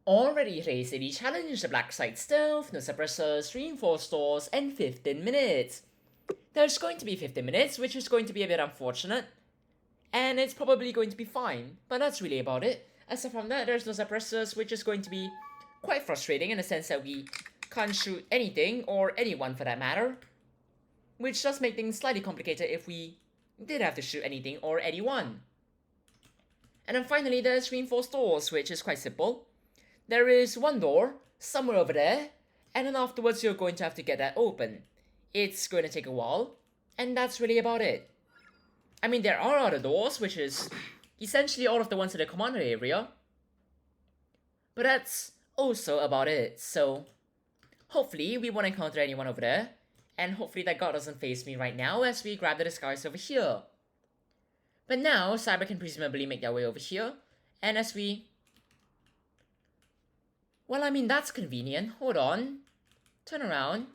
Already today's daily challenge, the Blacksite stealth, no suppressors, reinforced doors, and 15 minutes. There's going to be 15 minutes, which is going to be a bit unfortunate. And it's probably going to be fine, but that's really about it. Aside from that, there's no suppressors, which is going to be quite frustrating in the sense that we can't shoot anything, or anyone for that matter. Which does make things slightly complicated if we did have to shoot anything or anyone. And then finally, there's reinforced doors, which is quite simple. There is one door, somewhere over there, and then afterwards you're going to have to get that open. It's going to take a while, and that's really about it. I mean, there are other doors, which is essentially all of the ones in the commander area. But that's also about it, so hopefully we won't encounter anyone over there, and hopefully that guard doesn't face me right now as we grab the disguise over here. But now, Cyber can presumably make their way over here, and as we... Well, I mean, that's convenient. Hold on. Turn around,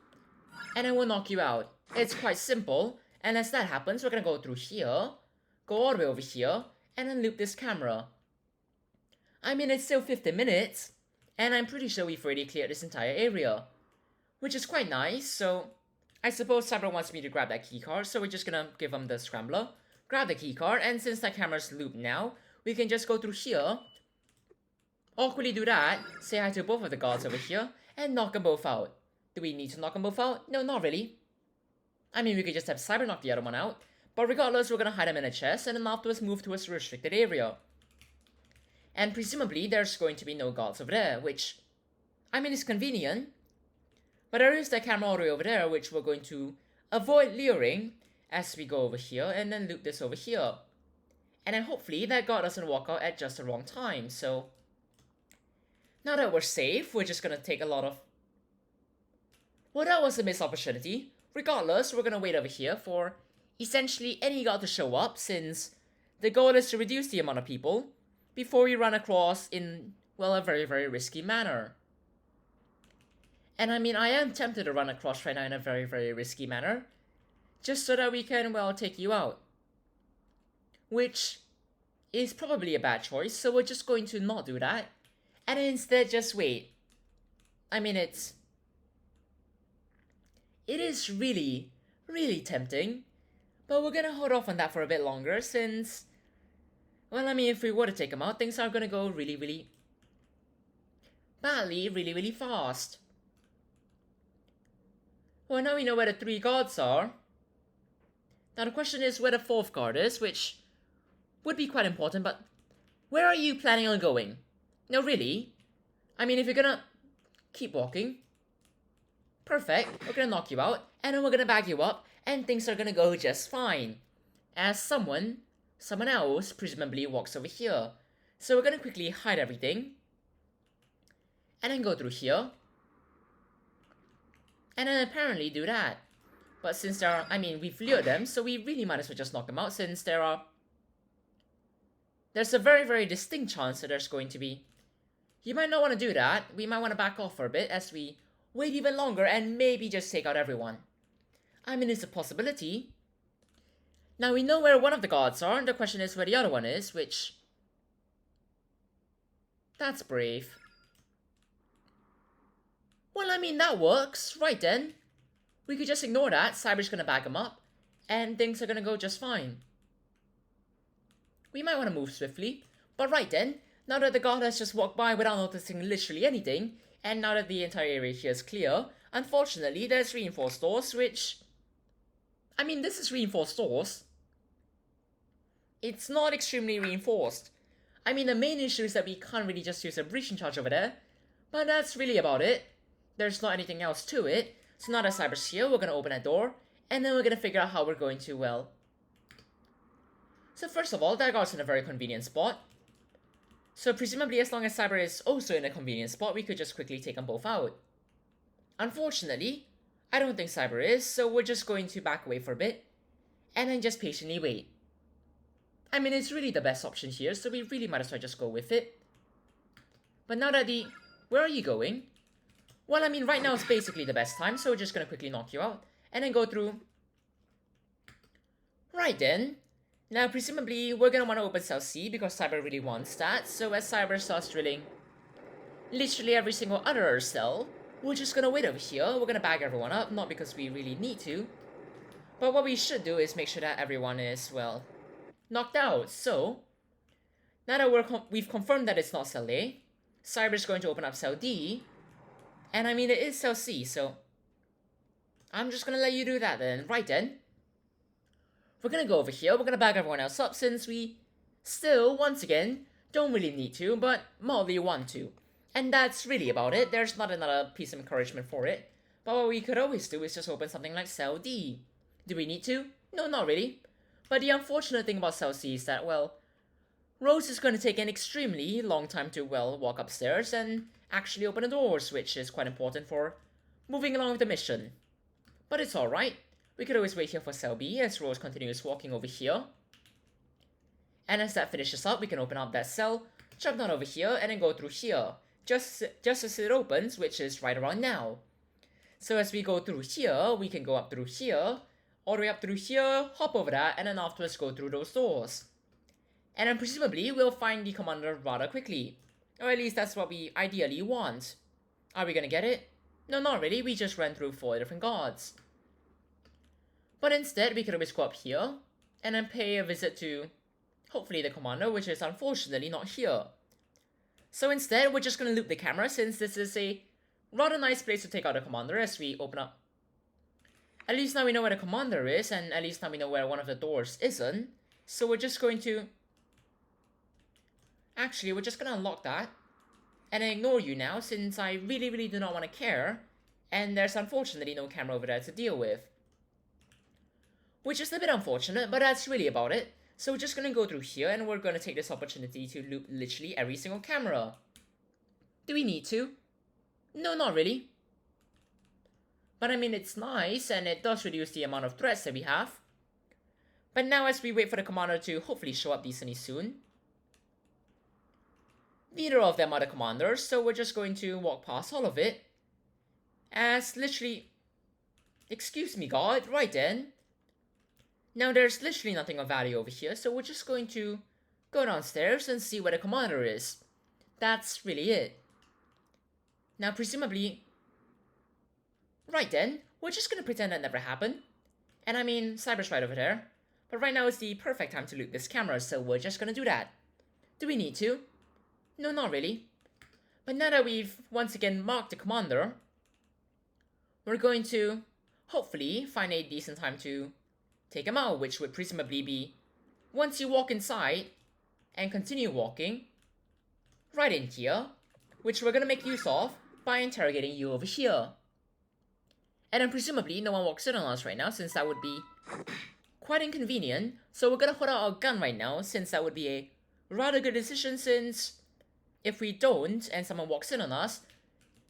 and I will knock you out. It's quite simple, and as that happens, we're gonna go through here, go all the way over here, and then loop this camera. I mean, it's still 15 minutes, and I'm pretty sure we've already cleared this entire area, which is quite nice, so I suppose Cyber wants me to grab that keycard, so we're just gonna give him the Scrambler, grab the keycard, and since that camera's looped now, we can just go through here, awkwardly do that, say hi to both of the guards over here, and knock them both out. Do we need to knock them both out? No, not really. I mean, we could just have Cyber knock the other one out, but regardless, we're gonna hide them in a chest, and then afterwards move to a restricted area. And presumably, there's going to be no guards over there, which, I mean, is convenient. But there is that camera all the way over there, which we're going to avoid luring as we go over here, and then loop this over here. And then hopefully that guard doesn't walk out at just the wrong time, so... Now that we're safe, we're just gonna take a lot of... Well, that was a missed opportunity. Regardless, we're gonna wait over here for essentially any guard to show up, since the goal is to reduce the amount of people before we run across in, well, a very, very risky manner. And I mean, I am tempted to run across right now in a very, very risky manner, just so that we can, well, take you out. Which is probably a bad choice, so we're just going to not do that, and instead just wait. I mean, it is really, really tempting, but we're gonna hold off on that for a bit longer, since, well, I mean, if we were to take them out, things are gonna go really, really badly, really, really fast. Well, now we know where the 3 guards are. Now the question is where the 4th guard is, which would be quite important, but where are you planning on going? No, really? I mean, if you're gonna keep walking, perfect, we're gonna knock you out, and then we're gonna bag you up, and things are gonna go just fine. As someone else presumably walks over here. So we're gonna quickly hide everything, and then go through here, and then apparently do that. But since there are, I mean, we've lured them, so we really might as well just knock them out, since there's a very, very distinct chance that there's going to be... You might not want to do that. We might want to back off for a bit as we wait even longer and maybe just take out everyone. I mean, it's a possibility. Now we know where one of the guards are, and the question is where the other one is, which... That's brave. Well, I mean, that works. Right then. We could just ignore that. Cyber's gonna back him up, and things are gonna go just fine. We might want to move swiftly, but right then, now that the guard has just walked by without noticing literally anything, and now that the entire area here is clear, unfortunately there's reinforced doors, which... I mean, this is reinforced doors. It's not extremely reinforced. I mean, the main issue is that we can't really just use a breaching charge over there, but that's really about it. There's not anything else to it, so now that Cyber's here, we're gonna open that door, and then we're gonna figure out how we're going to, well... So first of all, that guard's in a very convenient spot. So presumably as long as Cyber is also in a convenient spot, we could just quickly take them both out. Unfortunately, I don't think Cyber is, so we're just going to back away for a bit, and then just patiently wait. I mean, it's really the best option here, so we really might as well just go with it. But now that the... Where are you going? Well, I mean, right now is basically the best time, so we're just gonna quickly knock you out, and then go through... Right then. Now, presumably, we're gonna want to open cell C because Cyber really wants that, so as Cyber starts drilling literally every single other cell, we're just gonna wait over here. We're gonna bag everyone up, not because we really need to. But what we should do is make sure that everyone is, well, knocked out. So, now that we've confirmed that it's not cell A, Cyber's going to open up cell D. And I mean, it is cell C, so I'm just gonna let you do that then. Right then. We're gonna go over here, we're gonna bag everyone else up since we still, once again, don't really need to, but mildly want to. And that's really about it. There's not another piece of encouragement for it. But what we could always do is just open something like cell D. Do we need to? No, not really. But the unfortunate thing about cell C is that, well, Rose is going to take an extremely long time to, well, walk upstairs and actually open the doors, which is quite important for moving along with the mission. But it's alright. We could always wait here for cell B as Rose continues walking over here. And as that finishes up, we can open up that cell, jump down over here, and then go through here. Just as it opens, which is right around now. So as we go through here, we can go up through here, all the way up through here, hop over that, and then afterwards go through those doors. And then presumably, we'll find the commander rather quickly. Or at least that's what we ideally want. Are we gonna get it? No, not really, we just ran through 4 different guards. But instead, we could always go up here, and then pay a visit to, hopefully, the commander, which is unfortunately not here. So instead, we're just gonna loop the camera since this is a rather nice place to take out the commander as we open up. At least now we know where the commander is, and at least now we know where one of the doors isn't. So we're just going to... Actually, we're just gonna unlock that, and then ignore you now since I really do not want to care, and there's unfortunately no camera over there to deal with. Which is a bit unfortunate, but that's really about it. So we're just gonna go through here, and we're gonna take this opportunity to loop literally every single camera. Do we need to? No, not really. But I mean, it's nice, and it does reduce the amount of threats that we have. But now as we wait for the commander to hopefully show up decently soon, neither of them are the commanders, so we're just going to walk past all of it. As literally... Excuse me, God, right then. Now there's literally nothing of value over here, so we're just going to go downstairs and see where the commander is. That's really it. Now presumably... Right then, we're just gonna pretend that never happened. And I mean, Cyber's right over there. But right now is the perfect time to loop this camera, so we're just gonna do that. Do we need to? No, not really. But now that we've once again marked the commander, we're going to hopefully find a decent time to take him out, which would presumably be once you walk inside and continue walking right in here, which we're gonna make use of by interrogating you over here. And then presumably no one walks in on us right now, since that would be quite inconvenient. So we're gonna hold out our gun right now, since that would be a rather good decision, since if we don't and someone walks in on us,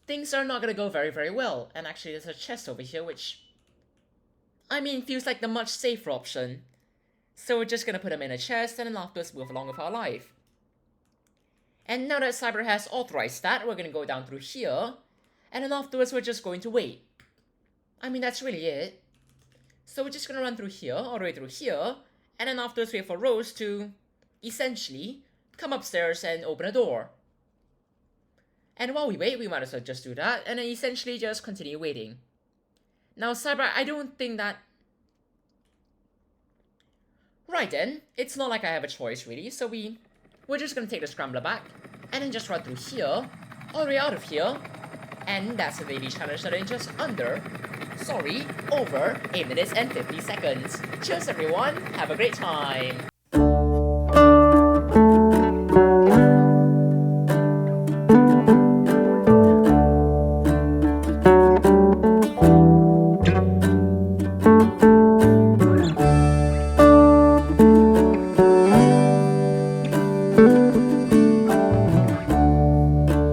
things are not gonna go very well. And actually there's a chest over here, which, I mean, feels like the much safer option. So we're just gonna put him in a chest and then afterwards move along with our life. And now that Cyber has authorized that, we're gonna go down through here, and then afterwards we're just going to wait. I mean, that's really it. So we're just gonna run through here, all the way through here, and then afterwards wait for Rose to, essentially, come upstairs and open a door. And while we wait, we might as well just do that, and then essentially just continue waiting. Now, Cyber, I don't think that... Right then, it's not like I have a choice, really, so we're just gonna take the Scrambler back, and then just run through here, all the way out of here, and that's the daily challenge that in just over 8 minutes and 50 seconds. Cheers everyone, have a great time!